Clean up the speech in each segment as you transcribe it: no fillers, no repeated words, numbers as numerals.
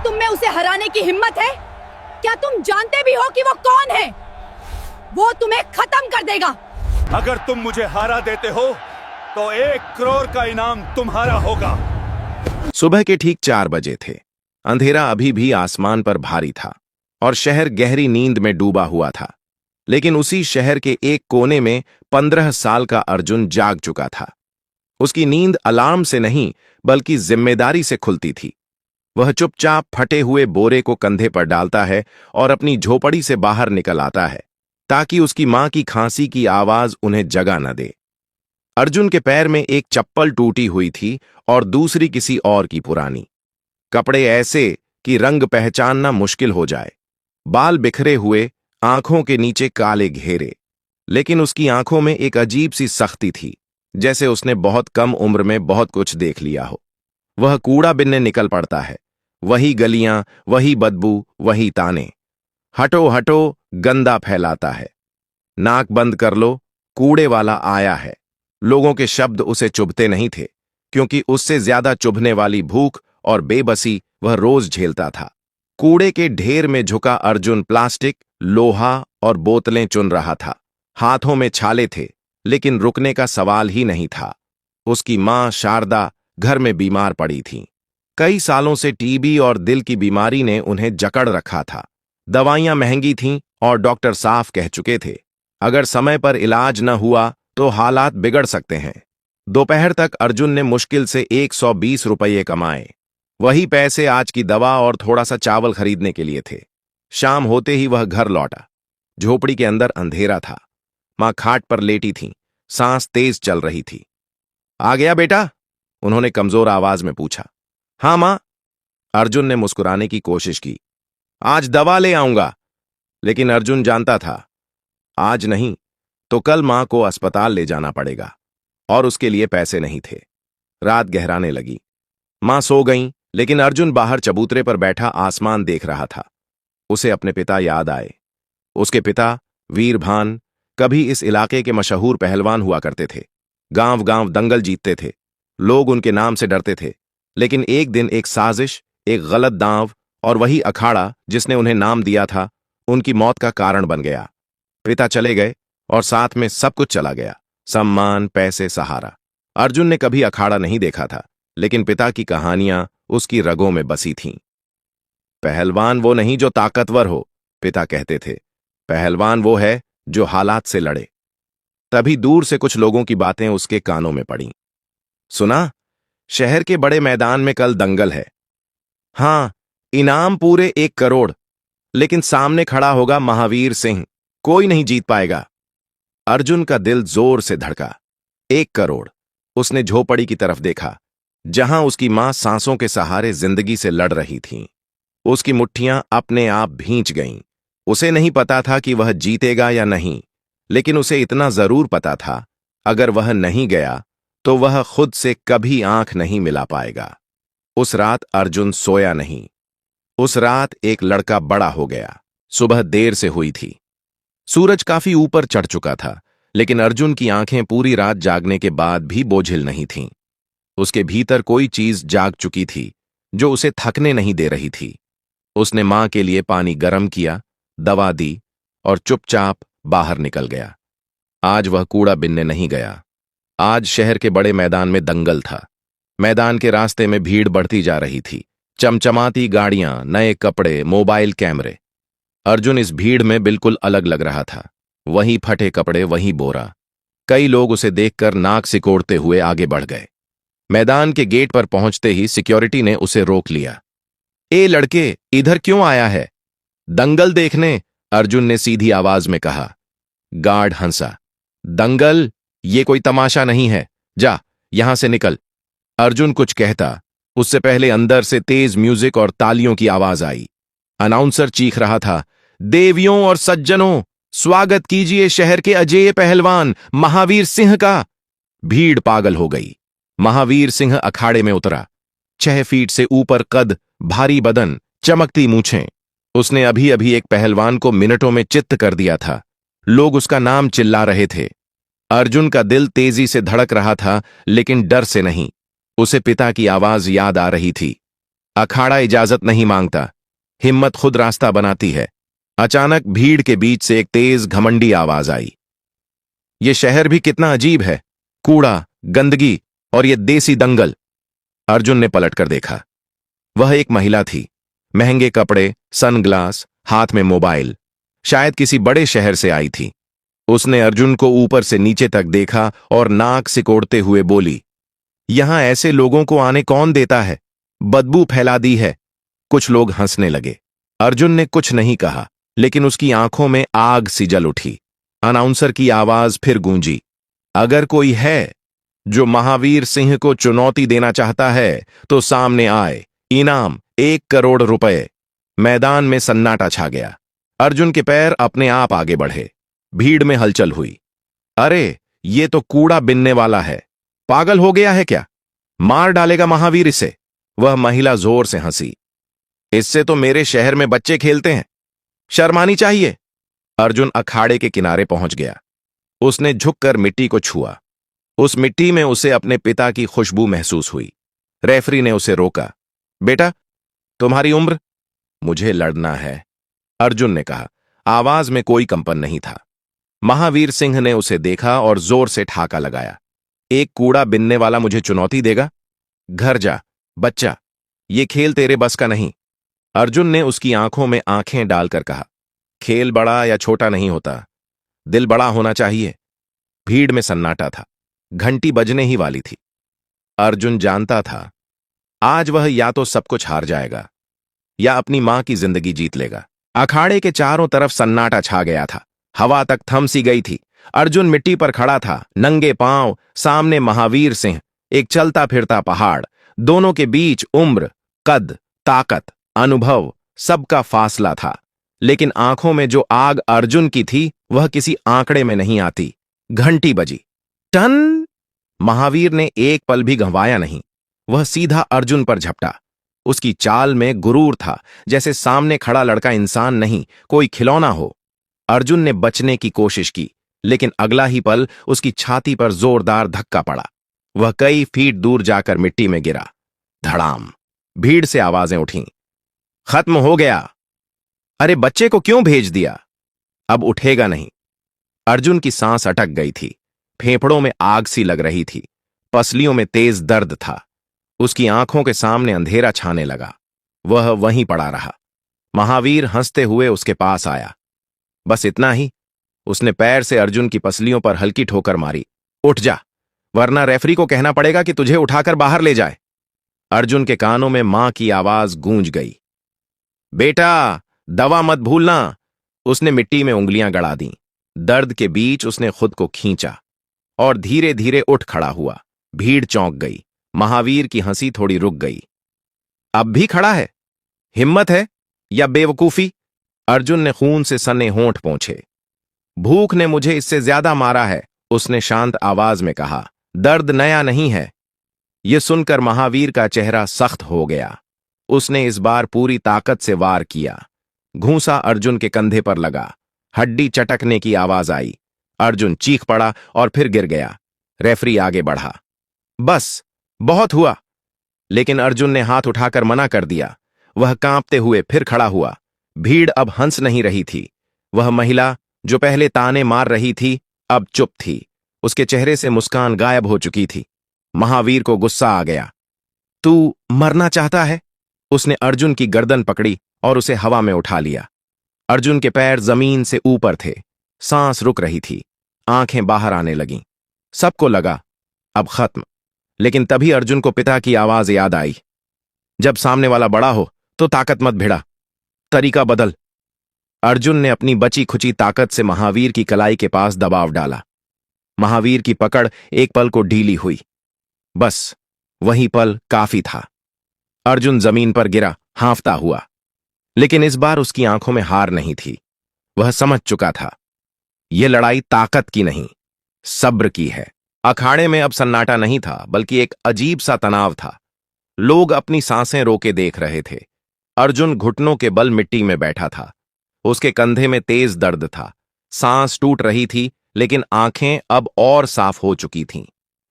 तुम में उसे हराने की हिम्मत है? क्या तुम जानते भी हो कि वो कौन है? वो तुम्हें खत्म कर देगा। अगर तुम मुझे हारा देते हो तो 1 करोड़ का इनाम तुम्हारा होगा। सुबह के ठीक 4 बजे थे। अंधेरा अभी भी आसमान पर भारी था और शहर गहरी नींद में डूबा हुआ था। लेकिन उसी शहर के एक कोने में 15 साल का अर्जुन जाग चुका था। उसकी नींद अलार्म से नहीं बल्कि जिम्मेदारी से खुलती थी। वह चुपचाप फटे हुए बोरे को कंधे पर डालता है और अपनी झोपड़ी से बाहर निकल आता है ताकि उसकी मां की खांसी की आवाज उन्हें जगा न दे। अर्जुन के पैर में एक चप्पल टूटी हुई थी और दूसरी किसी और की पुरानी। कपड़े ऐसे कि रंग पहचानना मुश्किल हो जाए। बाल बिखरे हुए, आंखों के नीचे काले घेरे। लेकिन उसकी आंखों में एक अजीब सी सख्ती थी, जैसे उसने बहुत कम उम्र में बहुत कुछ देख लिया हो। वह कूड़ा बिनने निकल पड़ता है। वही गलियां, वही बदबू, वही ताने। हटो हटो, गंदा फैलाता है। नाक बंद कर लो, कूड़े वाला आया है। लोगों के शब्द उसे चुभते नहीं थे, क्योंकि उससे ज्यादा चुभने वाली भूख और बेबसी वह रोज झेलता था। कूड़े के ढेर में झुका अर्जुन प्लास्टिक, लोहा और बोतलें चुन रहा था। हाथों में छाले थे, लेकिन रुकने का सवाल ही नहीं था। उसकी मां शारदा घर में बीमार पड़ी थीं। कई सालों से टीबी और दिल की बीमारी ने उन्हें जकड़ रखा था। दवाइयां महंगी थीं और डॉक्टर साफ कह चुके थे, अगर समय पर इलाज न हुआ तो हालात बिगड़ सकते हैं। दोपहर तक अर्जुन ने मुश्किल से 120 रुपये कमाए। वही पैसे आज की दवा और थोड़ा सा चावल खरीदने के लिए थे। शाम होते ही वह घर लौटा। झोपड़ी के अंदर अंधेरा था। मां खाट पर लेटी थीं, सांस तेज चल रही थी। आ गया बेटा? उन्होंने कमजोर आवाज में पूछा। हां मां, अर्जुन ने मुस्कुराने की कोशिश की। आज दवा ले आऊंगा। लेकिन अर्जुन जानता था, आज नहीं तो कल मां को अस्पताल ले जाना पड़ेगा और उसके लिए पैसे नहीं थे। रात गहराने लगी। मां सो गईं, लेकिन अर्जुन बाहर चबूतरे पर बैठा आसमान देख रहा था। उसे अपने पिता याद आए। उसके पिता वीरभान कभी इस इलाके के मशहूर पहलवान हुआ करते थे। गांव गांव दंगल जीतते थे। लोग उनके नाम से डरते थे। लेकिन एक दिन एक साजिश, एक गलत दांव और वही अखाड़ा जिसने उन्हें नाम दिया था, उनकी मौत का कारण बन गया। पिता चले गए और साथ में सब कुछ चला गया, सम्मान, पैसे, सहारा। अर्जुन ने कभी अखाड़ा नहीं देखा था, लेकिन पिता की कहानियां उसकी रगों में बसी थीं। पहलवान वो नहीं जो ताकतवर हो, पिता कहते थे। पहलवान वो है जो हालात से लड़े। तभी दूर से कुछ लोगों की बातें उसके कानों में पड़ीं। सुना, शहर के बड़े मैदान में कल दंगल है। हां, इनाम पूरे 1 करोड़, लेकिन सामने खड़ा होगा महावीर सिंह। कोई नहीं जीत पाएगा। अर्जुन का दिल जोर से धड़का। 1 करोड़। उसने झोपड़ी की तरफ देखा, जहां उसकी मां सांसों के सहारे जिंदगी से लड़ रही थीं। उसकी मुट्ठियां अपने आप भींच गईं। उसे नहीं पता था कि वह जीतेगा या नहीं, लेकिन उसे इतना जरूर पता था, अगर वह नहीं गया तो वह खुद से कभी आंख नहीं मिला पाएगा। उस रात अर्जुन सोया नहीं। उस रात एक लड़का बड़ा हो गया। सुबह देर से हुई थी। सूरज काफी ऊपर चढ़ चुका था, लेकिन अर्जुन की आंखें पूरी रात जागने के बाद भी बोझिल नहीं थीं। उसके भीतर कोई चीज जाग चुकी थी जो उसे थकने नहीं दे रही थी। उसने मां के लिए पानी गर्म किया, दवा दी और चुपचाप बाहर निकल गया। आज वह कूड़ा बिनने नहीं गया। आज शहर के बड़े मैदान में दंगल था। मैदान के रास्ते में भीड़ बढ़ती जा रही थी। चमचमाती गाड़ियां, नए कपड़े, मोबाइल कैमरे। अर्जुन इस भीड़ में बिल्कुल अलग लग रहा था। वही फटे कपड़े, वही बोरा। कई लोग उसे देखकर नाक सिकोड़ते हुए आगे बढ़ गए। मैदान के गेट पर पहुंचते ही सिक्योरिटी ने उसे रोक लिया। ए लड़के, इधर क्यों आया है? दंगल देखने, अर्जुन ने सीधी आवाज में कहा। गार्ड हंसा। दंगल? ये कोई तमाशा नहीं है। जा, यहां से निकल। अर्जुन कुछ कहता, उससे पहले अंदर से तेज म्यूजिक और तालियों की आवाज आई। अनाउंसर चीख रहा था, देवियों और सज्जनों, स्वागत कीजिए शहर के अजेय पहलवान महावीर सिंह का। भीड़ पागल हो गई। महावीर सिंह अखाड़े में उतरा। 6 फीट से ऊपर कद, भारी बदन, चमकती मूछें। उसने अभी अभी एक पहलवान को मिनटों में चित्त कर दिया था। लोग उसका नाम चिल्ला रहे थे। अर्जुन का दिल तेजी से धड़क रहा था, लेकिन डर से नहीं। उसे पिता की आवाज याद आ रही थी। अखाड़ा इजाजत नहीं मांगता, हिम्मत खुद रास्ता बनाती है। अचानक भीड़ के बीच से एक तेज घमंडी आवाज आई। ये शहर भी कितना अजीब है, कूड़ा, गंदगी और ये देसी दंगल। अर्जुन ने पलटकर देखा। वह एक महिला थी, महंगे कपड़े, सनग्लास, हाथ में मोबाइल। शायद किसी बड़े शहर से आई थी। उसने अर्जुन को ऊपर से नीचे तक देखा और नाक सिकोड़ते हुए बोली, यहां ऐसे लोगों को आने कौन देता है? बदबू फैला दी है। कुछ लोग हंसने लगे। अर्जुन ने कुछ नहीं कहा, लेकिन उसकी आंखों में आग सी जल उठी। अनाउंसर की आवाज फिर गूंजी, अगर कोई है जो महावीर सिंह को चुनौती देना चाहता है तो सामने आए, इनाम 1 करोड़ रुपए। मैदान में सन्नाटा छा गया। अर्जुन के पैर अपने आप आगे बढ़े। भीड़ में हलचल हुई। अरे, ये तो कूड़ा बिनने वाला है, पागल हो गया है क्या? मार डालेगा महावीर इसे। वह महिला जोर से हंसी। इससे तो मेरे शहर में बच्चे खेलते हैं, शर्मानी चाहिए। अर्जुन अखाड़े के किनारे पहुंच गया। उसने झुककर मिट्टी को छुआ। उस मिट्टी में उसे अपने पिता की खुशबू महसूस हुई। रेफरी ने उसे रोका। बेटा, तुम्हारी उम्र? मुझे लड़ना है, अर्जुन ने कहा। आवाज में कोई कंपन नहीं था। महावीर सिंह ने उसे देखा और जोर से ठाका लगाया। एक कूड़ा बिनने वाला मुझे चुनौती देगा? घर जा बच्चा, ये खेल तेरे बस का नहीं। अर्जुन ने उसकी आंखों में आंखें डालकर कहा, खेल बड़ा या छोटा नहीं होता, दिल बड़ा होना चाहिए। भीड़ में सन्नाटा था। घंटी बजने ही वाली थी। अर्जुन जानता था आज वह या तो सब कुछ हार जाएगा या अपनी मां की जिंदगी जीत लेगा। अखाड़े के चारों तरफ सन्नाटा छा गया था। हवा तक थम सी गई थी। अर्जुन मिट्टी पर खड़ा था, नंगे पांव। सामने महावीर सिंह, एक चलता फिरता पहाड़। दोनों के बीच उम्र, कद, ताकत, अनुभव, सबका फासला था। लेकिन आंखों में जो आग अर्जुन की थी वह किसी आंकड़े में नहीं आती। घंटी बजी। टन! महावीर ने एक पल भी गंवाया नहीं। वह सीधा अर्जुन पर झपटा। उसकी चाल में गुरूर था, जैसे सामने खड़ा लड़का इंसान नहीं, कोई खिलौना हो। अर्जुन ने बचने की कोशिश की, लेकिन अगला ही पल उसकी छाती पर जोरदार धक्का पड़ा। वह कई फीट दूर जाकर मिट्टी में गिरा। धड़ाम! भीड़ से आवाजें उठीं। खत्म हो गया। अरे, बच्चे को क्यों भेज दिया? अब उठेगा नहीं। अर्जुन की सांस अटक गई थी। फेफड़ों में आग सी लग रही थी। पसलियों में तेज दर्द था। उसकी आंखों के सामने अंधेरा छाने लगा। वह वहीं पड़ा रहा। महावीर हंसते हुए उसके पास आया। बस इतना ही। उसने पैर से अर्जुन की पसलियों पर हल्की ठोकर मारी। उठ जा, वरना रेफरी को कहना पड़ेगा कि तुझे उठाकर बाहर ले जाए। अर्जुन के कानों में मां की आवाज गूंज गई। बेटा, दवा मत भूलना। उसने मिट्टी में उंगलियां गड़ा दी। दर्द के बीच उसने खुद को खींचा और धीरे धीरे उठ खड़ा हुआ। भीड़ चौंक गई। महावीर की हंसी थोड़ी रुक गई। अब भी खड़ा है? हिम्मत है या बेवकूफी? अर्जुन ने खून से सने होंठ पोंछे। भूख ने मुझे इससे ज्यादा मारा है, उसने शांत आवाज में कहा। दर्द नया नहीं है। यह सुनकर महावीर का चेहरा सख्त हो गया। उसने इस बार पूरी ताकत से वार किया। घूंसा अर्जुन के कंधे पर लगा। हड्डी चटकने की आवाज आई। अर्जुन चीख पड़ा और फिर गिर गया। रेफरी आगे बढ़ा। बस, बहुत हुआ। लेकिन अर्जुन ने हाथ उठाकर मना कर दिया। वह कांपते हुए फिर खड़ा हुआ। भीड़ अब हंस नहीं रही थी। वह महिला जो पहले ताने मार रही थी, अब चुप थी। उसके चेहरे से मुस्कान गायब हो चुकी थी। महावीर को गुस्सा आ गया। तू मरना चाहता है? उसने अर्जुन की गर्दन पकड़ी और उसे हवा में उठा लिया। अर्जुन के पैर जमीन से ऊपर थे। सांस रुक रही थी। आंखें बाहर आने लगीं। सबको लगा अब खत्म। लेकिन तभी अर्जुन को पिता की आवाज याद आई। जब सामने वाला बड़ा हो तो ताकत मत भिड़ा, तरीका बदल। अर्जुन ने अपनी बची खुची ताकत से महावीर की कलाई के पास दबाव डाला। महावीर की पकड़ एक पल को ढीली हुई। बस वही पल काफी था। अर्जुन जमीन पर गिरा, हांफता हुआ। लेकिन इस बार उसकी आंखों में हार नहीं थी। वह समझ चुका था, यह लड़ाई ताकत की नहीं, सब्र की है। अखाड़े में अब सन्नाटा नहीं था, बल्कि एक अजीब सा तनाव था। लोग अपनी सांसें रोके देख रहे थे। अर्जुन घुटनों के बल मिट्टी में बैठा था। उसके कंधे में तेज दर्द था। सांस टूट रही थी, लेकिन आंखें अब और साफ हो चुकी थीं।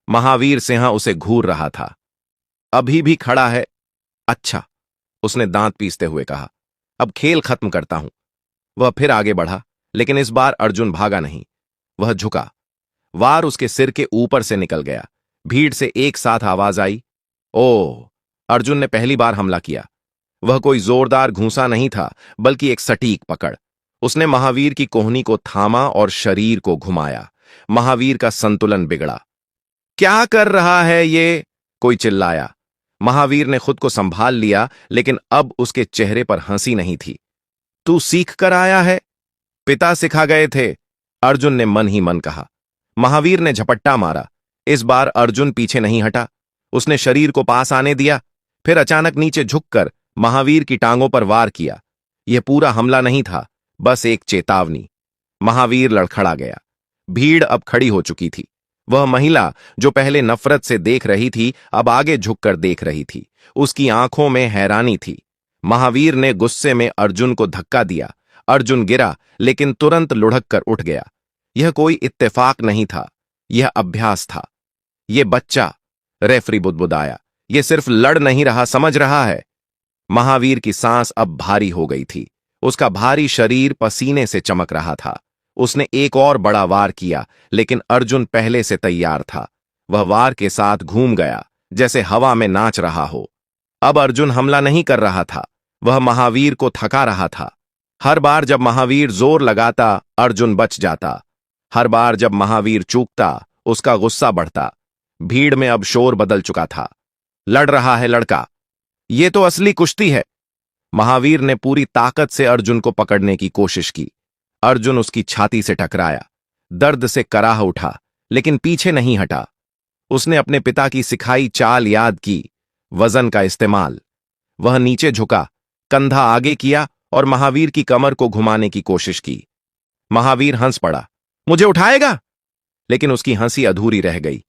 महावीर सिंह उसे घूर रहा था। अभी भी खड़ा है? अच्छा, उसने दांत पीसते हुए कहा। अब खेल खत्म करता हूं। वह फिर आगे बढ़ा, लेकिन इस बार अर्जुन भागा नहीं। वह झुका। वार उसके सिर के ऊपर से निकल गया। भीड़ से एक साथ आवाज आई, ओह! अर्जुन ने पहली बार हमला किया। वह कोई जोरदार घूंसा नहीं था, बल्कि एक सटीक पकड़। उसने महावीर की कोहनी को थामा और शरीर को घुमाया। महावीर का संतुलन बिगड़ा। क्या कर रहा है ये? कोई चिल्लाया। महावीर ने खुद को संभाल लिया, लेकिन अब उसके चेहरे पर हंसी नहीं थी। तू सीख कर आया है? पिता सिखा गए थे, अर्जुन ने मन ही मन कहा। महावीर ने झपट्टा मारा। इस बार अर्जुन पीछे नहीं हटा। उसने शरीर को पास आने दिया, फिर अचानक नीचे झुककर महावीर की टांगों पर वार किया। यह पूरा हमला नहीं था, बस एक चेतावनी। महावीर लड़खड़ा गया। भीड़ अब खड़ी हो चुकी थी। वह महिला जो पहले नफरत से देख रही थी, अब आगे झुककर देख रही थी। उसकी आंखों में हैरानी थी। महावीर ने गुस्से में अर्जुन को धक्का दिया। अर्जुन गिरा, लेकिन तुरंत लुढ़क कर उठ गया। यह कोई इत्तेफाक नहीं था, यह अभ्यास था। यह बच्चा, रेफरी बुदबुदाया, यह सिर्फ लड़ नहीं रहा, समझ रहा है। महावीर की सांस अब भारी हो गई थी। उसका भारी शरीर पसीने से चमक रहा था। उसने एक और बड़ा वार किया, लेकिन अर्जुन पहले से तैयार था। वह वार के साथ घूम गया, जैसे हवा में नाच रहा हो। अब अर्जुन हमला नहीं कर रहा था, वह महावीर को थका रहा था। हर बार जब महावीर जोर लगाता, अर्जुन बच जाता। हर बार जब महावीर चूकता, उसका गुस्सा बढ़ता। भीड़ में अब शोर बदल चुका था। लड़ रहा है लड़का, ये तो असली कुश्ती है। महावीर ने पूरी ताकत से अर्जुन को पकड़ने की कोशिश की। अर्जुन उसकी छाती से टकराया। दर्द से कराह उठा, लेकिन पीछे नहीं हटा। उसने अपने पिता की सिखाई चाल याद की, वजन का इस्तेमाल। वह नीचे झुका, कंधा आगे किया और महावीर की कमर को घुमाने की कोशिश की। महावीर हंस पड़ा, मुझे उठाएगा? लेकिन उसकी हंसी अधूरी रह गई।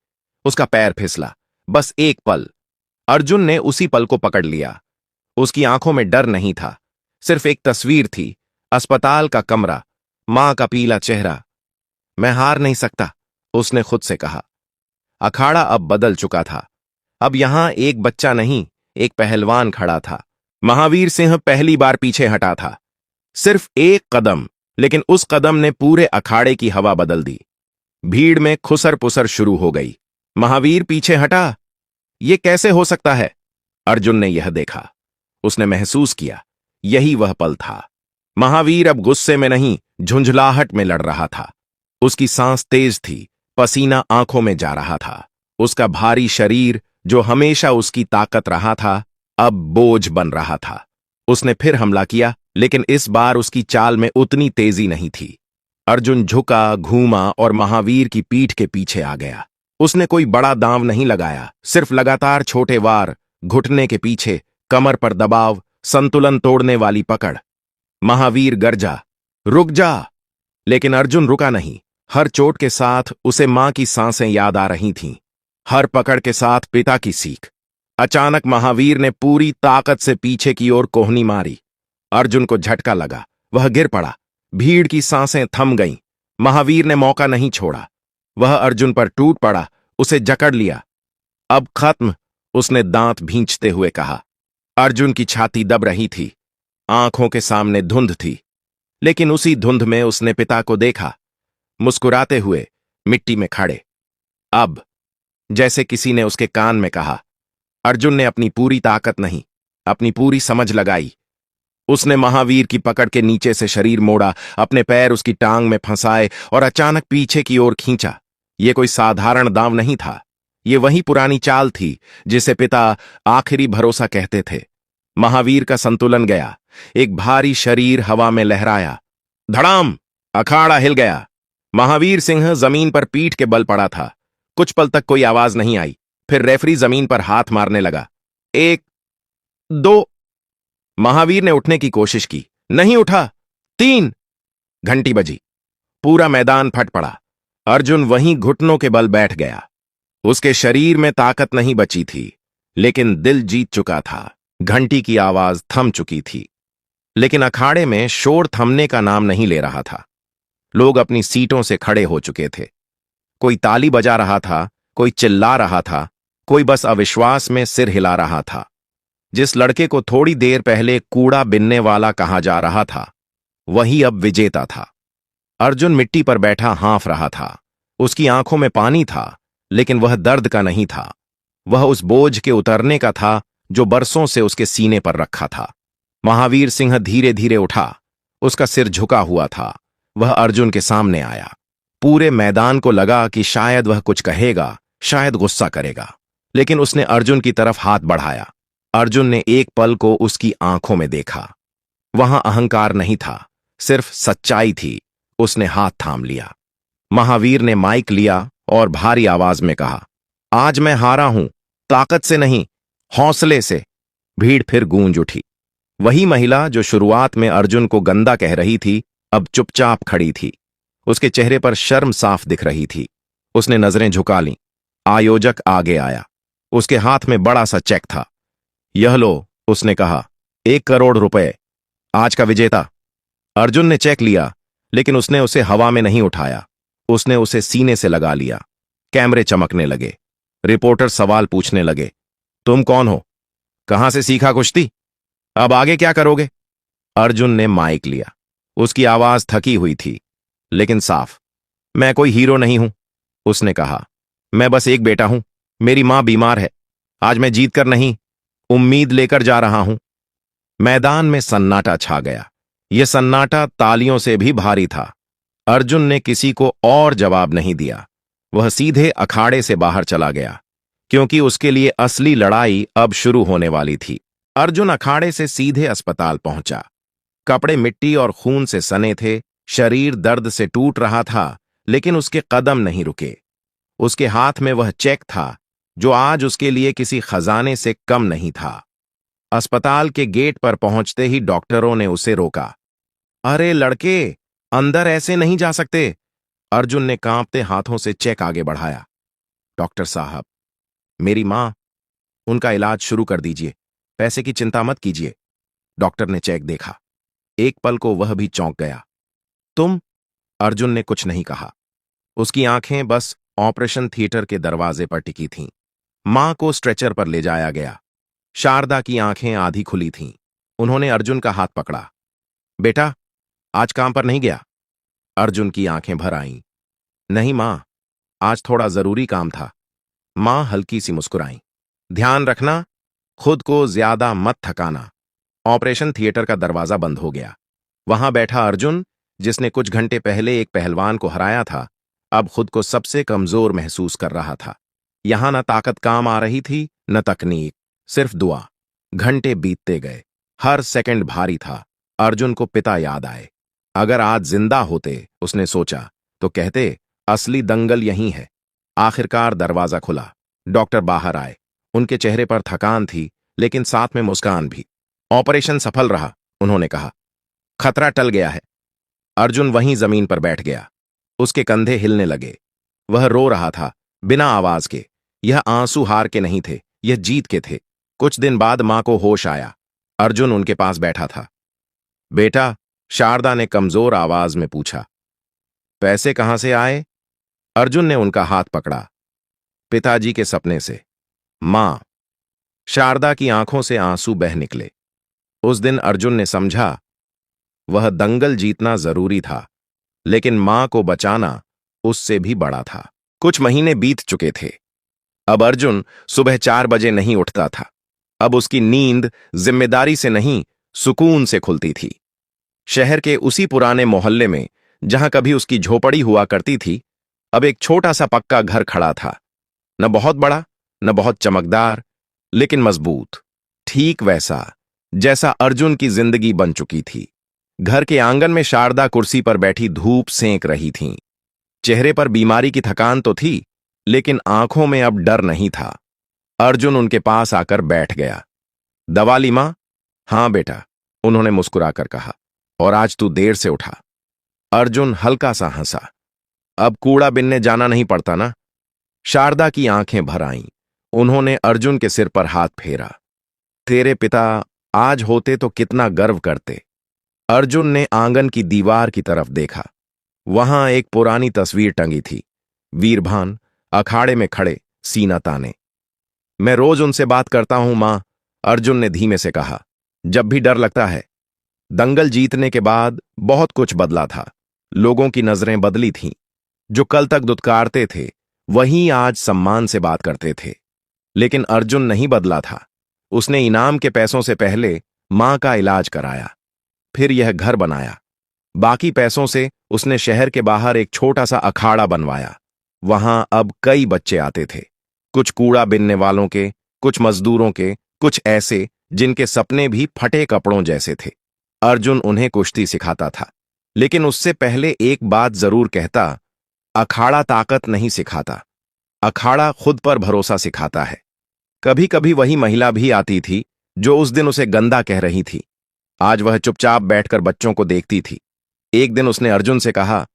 उसका पैर फिसला। बस एक पल। अर्जुन ने उसी पल को पकड़ लिया। उसकी आंखों में डर नहीं था, सिर्फ एक तस्वीर थी। अस्पताल का कमरा, मां का पीला चेहरा। मैं हार नहीं सकता, उसने खुद से कहा। अखाड़ा अब बदल चुका था। अब यहां एक बच्चा नहीं, एक पहलवान खड़ा था। महावीर सिंह पहली बार पीछे हटा था, सिर्फ एक कदम, लेकिन उस कदम ने पूरे अखाड़े की हवा बदल दी। भीड़ में खुसर पुसर शुरू हो गई। महावीर पीछे हटा, यह कैसे हो सकता है? अर्जुन ने यह देखा। उसने महसूस किया, यही वह पल था। महावीर अब गुस्से में नहीं, झुंझलाहट में लड़ रहा था। उसकी सांस तेज थी, पसीना आंखों में जा रहा था। उसका भारी शरीर, जो हमेशा उसकी ताकत रहा था, अब बोझ बन रहा था। उसने फिर हमला किया, लेकिन इस बार उसकी चाल में उतनी तेजी नहीं थी। अर्जुन झुका, घूमा और महावीर की पीठ के पीछे आ गया। उसने कोई बड़ा दांव नहीं लगाया, सिर्फ लगातार छोटे वार, घुटने के पीछे, कमर पर दबाव, संतुलन तोड़ने वाली पकड़। महावीर गरजा, रुक जा! लेकिन अर्जुन रुका नहीं। हर चोट के साथ उसे मां की सांसें याद आ रही थीं। हर पकड़ के साथ पिता की सीख। अचानक महावीर ने पूरी ताकत से पीछे की ओर कोहनी मारी। अर्जुन को झटका लगा, वह गिर पड़ा। भीड़ की सांसें थम गईं। महावीर ने मौका नहीं छोड़ा। वह अर्जुन पर टूट पड़ा, उसे जकड़ लिया। अब खत्म, उसने दांत भींचते हुए कहा। अर्जुन की छाती दब रही थी, आंखों के सामने धुंध थी, लेकिन उसी धुंध में उसने पिता को देखा, मुस्कुराते हुए, मिट्टी में खड़े। अब, जैसे किसी ने उसके कान में कहा। अर्जुन ने अपनी पूरी ताकत नहीं, अपनी पूरी समझ लगाई। उसने महावीर की पकड़ के नीचे से शरीर मोड़ा, अपने पैर उसकी टांग में फंसाए और अचानक पीछे की ओर खींचा। यह कोई साधारण दांव नहीं था, ये वही पुरानी चाल थी जिसे पिता आखिरी भरोसा कहते थे। महावीर का संतुलन गया, एक भारी शरीर हवा में लहराया। धड़ाम! अखाड़ा हिल गया। महावीर सिंह जमीन पर पीठ के बल पड़ा था। कुछ पल तक कोई आवाज नहीं आई। फिर रेफरी जमीन पर हाथ मारने लगा। 1, 2। महावीर ने उठने की कोशिश की, नहीं उठा। 3। घंटी बजी। पूरा मैदान फट पड़ा। अर्जुन वहीं घुटनों के बल बैठ गया। उसके शरीर में ताकत नहीं बची थी, लेकिन दिल जीत चुका था। घंटी की आवाज थम चुकी थी, लेकिन अखाड़े में शोर थमने का नाम नहीं ले रहा था। लोग अपनी सीटों से खड़े हो चुके थे। कोई ताली बजा रहा था, कोई चिल्ला रहा था, कोई बस अविश्वास में सिर हिला रहा था। जिस लड़के को थोड़ी देर पहले कूड़ा बिनने वाला कहा जा रहा था, वही अब विजेता था। अर्जुन मिट्टी पर बैठा हाँफ रहा था। उसकी आंखों में पानी था, लेकिन वह दर्द का नहीं था। वह उस बोझ के उतरने का था जो बरसों से उसके सीने पर रखा था। महावीर सिंह धीरे धीरे उठा। उसका सिर झुका हुआ था। वह अर्जुन के सामने आया। पूरे मैदान को लगा कि शायद वह कुछ कहेगा, शायद गुस्सा करेगा, लेकिन उसने अर्जुन की तरफ हाथ बढ़ाया। अर्जुन ने एक पल को उसकी आंखों में देखा। वहां अहंकार नहीं था, सिर्फ सच्चाई थी। उसने हाथ थाम लिया। महावीर ने माइक लिया और भारी आवाज में कहा, आज मैं हारा हूं, ताकत से नहीं, हौसले से। भीड़ फिर गूंज उठी। वही महिला जो शुरुआत में अर्जुन को गंदा कह रही थी, अब चुपचाप खड़ी थी। उसके चेहरे पर शर्म साफ दिख रही थी। उसने नजरें झुका लीं। आयोजक आगे आया। उसके हाथ में बड़ा सा चेक था। यह लो, उसने कहा, 1 करोड़ रुपए, आज का विजेता। अर्जुन ने चेक लिया, लेकिन उसने उसे हवा में नहीं उठाया। उसने उसे सीने से लगा लिया। कैमरे चमकने लगे। रिपोर्टर सवाल पूछने लगे, तुम कौन हो? कहां से सीखा कुश्ती? अब आगे क्या करोगे? अर्जुन ने माइक लिया। उसकी आवाज थकी हुई थी, लेकिन साफ। मैं कोई हीरो नहीं हूं, उसने कहा। मैं बस एक बेटा हूं। मेरी मां बीमार है। आज मैं जीत कर नहीं, उम्मीद लेकर जा रहा हूं। मैदान में सन्नाटा छा गया। यह सन्नाटा तालियों से भी भारी था। अर्जुन ने किसी को और जवाब नहीं दिया। वह सीधे अखाड़े से बाहर चला गया, क्योंकि उसके लिए असली लड़ाई अब शुरू होने वाली थी। अर्जुन अखाड़े से सीधे अस्पताल पहुंचा। कपड़े मिट्टी और खून से सने थे। शरीर दर्द से टूट रहा था, लेकिन उसके कदम नहीं रुके। उसके हाथ में वह चेक था जो आज उसके लिए किसी खजाने से कम नहीं था। अस्पताल के गेट पर पहुंचते ही डॉक्टरों ने उसे रोका। अरे लड़के, अंदर ऐसे नहीं जा सकते। अर्जुन ने कांपते हाथों से चेक आगे बढ़ाया। डॉक्टर साहब, मेरी मां, उनका इलाज शुरू कर दीजिए। पैसे की चिंता मत कीजिए। डॉक्टर ने चेक देखा। एक पल को वह भी चौंक गया। तुम? अर्जुन ने कुछ नहीं कहा। उसकी आंखें बस ऑपरेशन थिएटर के दरवाजे पर टिकी थीं। मां को स्ट्रेचर पर ले जाया गया। शारदा की आंखें आधी खुली थीं। उन्होंने अर्जुन का हाथ पकड़ा। बेटा, आज काम पर नहीं गया? अर्जुन की आंखें भर आईं। नहीं मां, आज थोड़ा जरूरी काम था। मां हल्की सी मुस्कुराई। ध्यान रखना, खुद को ज्यादा मत थकाना। ऑपरेशन थिएटर का दरवाजा बंद हो गया। वहां बैठा अर्जुन, जिसने कुछ घंटे पहले एक पहलवान को हराया था, अब खुद को सबसे कमजोर महसूस कर रहा था। यहां न ताकत काम आ रही थी, न तकनीक, सिर्फ दुआ। घंटे बीतते गए। हर सेकंड भारी था। अर्जुन को पिता याद आए। अगर आज जिंदा होते, उसने सोचा, तो कहते असली दंगल यहीं है। आखिरकार दरवाजा खुला। डॉक्टर बाहर आए। उनके चेहरे पर थकान थी, लेकिन साथ में मुस्कान भी। ऑपरेशन सफल रहा, उन्होंने कहा। खतरा टल गया है। अर्जुन वहीं जमीन पर बैठ गया। उसके कंधे हिलने लगे। वह रो रहा था, बिना आवाज के। यह आंसू हार के नहीं थे, यह जीत के थे। कुछ दिन बाद मां को होश आया। अर्जुन उनके पास बैठा था। बेटा, शारदा ने कमजोर आवाज में पूछा। पैसे कहां से आए? अर्जुन ने उनका हाथ पकड़ा। पिताजी के सपने से। मां। शारदा की आंखों से आंसू बह निकले। उस दिन अर्जुन ने समझा, वह दंगल जीतना जरूरी था, लेकिन मां को बचाना उससे भी बड़ा था। कुछ महीने बीत चुके थे। अब अर्जुन सुबह 4 बजे नहीं उठता था। अब उसकी नींद जिम्मेदारी से नहीं, सुकून से खुलती थी। शहर के उसी पुराने मोहल्ले में, जहां कभी उसकी झोपड़ी हुआ करती थी, अब एक छोटा सा पक्का घर खड़ा था। न बहुत बड़ा, न बहुत चमकदार, लेकिन मजबूत। ठीक वैसा जैसा अर्जुन की जिंदगी बन चुकी थी। घर के आंगन में शारदा कुर्सी पर बैठी धूप सेंक रही थीं। चेहरे पर बीमारी की थकान तो थी, लेकिन आंखों में अब डर नहीं था। अर्जुन उनके पास आकर बैठ गया। दवा ली मां? हां बेटा, उन्होंने मुस्कुराकर कहा। और आज तू देर से उठा? अर्जुन हल्का सा हंसा। अब कूड़ा बिनने जाना नहीं पड़ता ना? शारदा की आंखें भर आईं। उन्होंने अर्जुन के सिर पर हाथ फेरा। तेरे पिता आज होते तो कितना गर्व करते। अर्जुन ने आंगन की दीवार की तरफ देखा। वहां एक पुरानी तस्वीर टंगी थी। वीरभान अखाड़े में खड़े, सीना ताने। मैं रोज उनसे बात करता हूं मां, अर्जुन ने धीमे से कहा, जब भी डर लगता है। दंगल जीतने के बाद बहुत कुछ बदला था। लोगों की नजरें बदली थीं। जो कल तक दुत्कारते थे वहीं आज सम्मान से बात करते थे। लेकिन अर्जुन नहीं बदला था। उसने इनाम के पैसों से पहले मां का इलाज कराया, फिर यह घर बनाया। बाकी पैसों से उसने शहर के बाहर एक छोटा सा अखाड़ा बनवाया। वहां अब कई बच्चे आते थे, कुछ कूड़ा बिनने वालों के, कुछ मजदूरों के, कुछ ऐसे जिनके सपने भी फटे कपड़ों जैसे थे। अर्जुन उन्हें कुश्ती सिखाता था, लेकिन उससे पहले एक बात जरूर कहता, अखाड़ा ताकत नहीं सिखाता, अखाड़ा खुद पर भरोसा सिखाता है। कभी कभी वही महिला भी आती थी जो उस दिन उसे गंदा कह रही थी। आज वह चुपचाप बैठकर बच्चों को देखती थी। एक दिन उसने अर्जुन से कहा,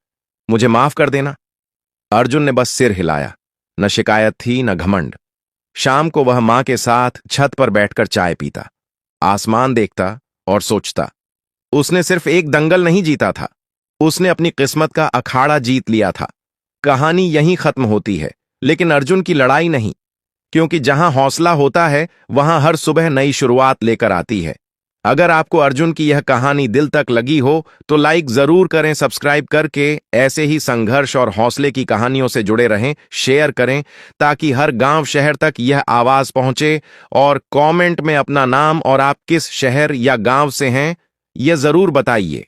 मुझे माफ कर देना। अर्जुन ने बस सिर हिलाया। न शिकायत थी न घमंड। शाम को वह मां के साथ छत पर बैठकर चाय पीता, आसमान देखता और सोचता। उसने सिर्फ एक दंगल नहीं जीता था, उसने अपनी किस्मत का अखाड़ा जीत लिया था। कहानी यहीं खत्म होती है, लेकिन अर्जुन की लड़ाई नहीं, क्योंकि जहां हौसला होता है वहां हर सुबह नई शुरुआत लेकर आती है। अगर आपको अर्जुन की यह कहानी दिल तक लगी हो तो लाइक जरूर करें, सब्सक्राइब करके ऐसे ही संघर्ष और हौसले की कहानियों से जुड़े रहें, शेयर करें ताकि हर गांव शहर तक यह आवाज पहुंचे। और कमेंट में अपना नाम और आप किस शहर या गांव से हैं यह जरूर बताइए।